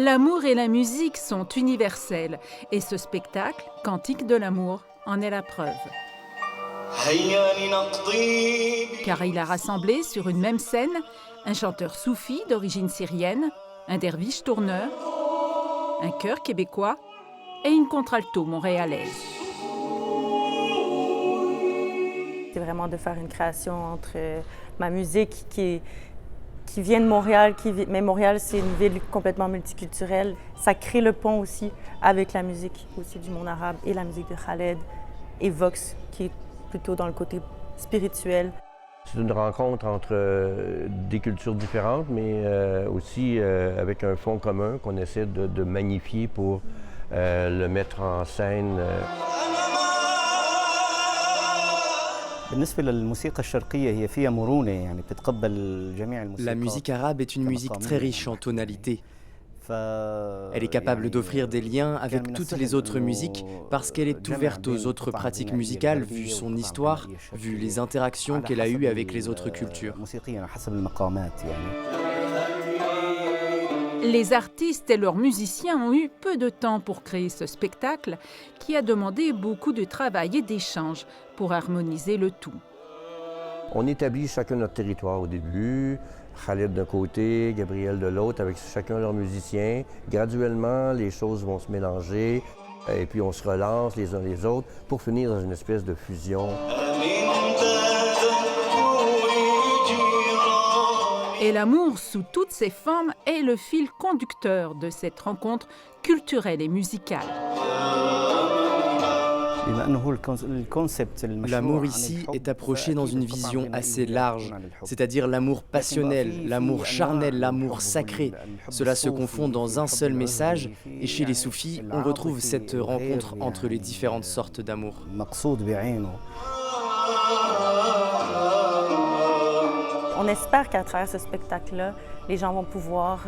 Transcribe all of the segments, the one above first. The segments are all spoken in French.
L'amour et la musique sont universels et ce spectacle, Cantique de l'amour, en est la preuve. Car il a rassemblé sur une même scène un chanteur soufi d'origine syrienne, un derviche tourneur, un chœur québécois et une contralto montréalaise. C'est vraiment de faire une création entre ma musique qui vient de Montréal, mais Montréal, c'est une ville complètement multiculturelle. Ça crée le pont aussi avec la musique aussi du monde arabe et la musique de Khaled et Vox, qui est plutôt dans le côté spirituel. C'est une rencontre entre des cultures différentes, mais aussi avec un fond commun qu'on essaie de magnifier pour le mettre en scène. La musique arabe est une musique très riche en tonalités. Elle est capable d'offrir des liens avec toutes les autres musiques parce qu'elle est ouverte aux autres pratiques musicales, vu son histoire, vu les interactions qu'elle a eues avec les autres cultures. Les artistes et leurs musiciens ont eu peu de temps pour créer ce spectacle qui a demandé beaucoup de travail et d'échanges pour harmoniser le tout. On établit chacun notre territoire au début, Khaled d'un côté, Gabriel de l'autre, avec chacun leurs musiciens. Graduellement, les choses vont se mélanger et puis on se relance les uns les autres pour finir dans une espèce de fusion. Et l'amour sous toutes ses formes est le fil conducteur de cette rencontre culturelle et musicale. L'amour ici est approché dans une vision assez large, c'est-à-dire l'amour passionnel, l'amour charnel, l'amour sacré. Cela se confond dans un seul message et chez les soufis, on retrouve cette rencontre entre les différentes sortes d'amour. On espère qu'à travers ce spectacle-là, les gens vont pouvoir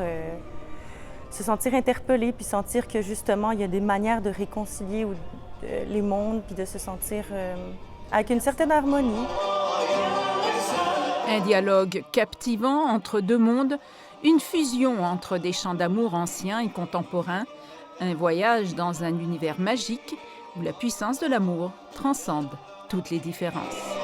se sentir interpellés puis sentir que justement, il y a des manières de réconcilier les mondes puis de se sentir avec une certaine harmonie. Un dialogue captivant entre deux mondes, une fusion entre des chants d'amour anciens et contemporains, un voyage dans un univers magique où la puissance de l'amour transcende toutes les différences.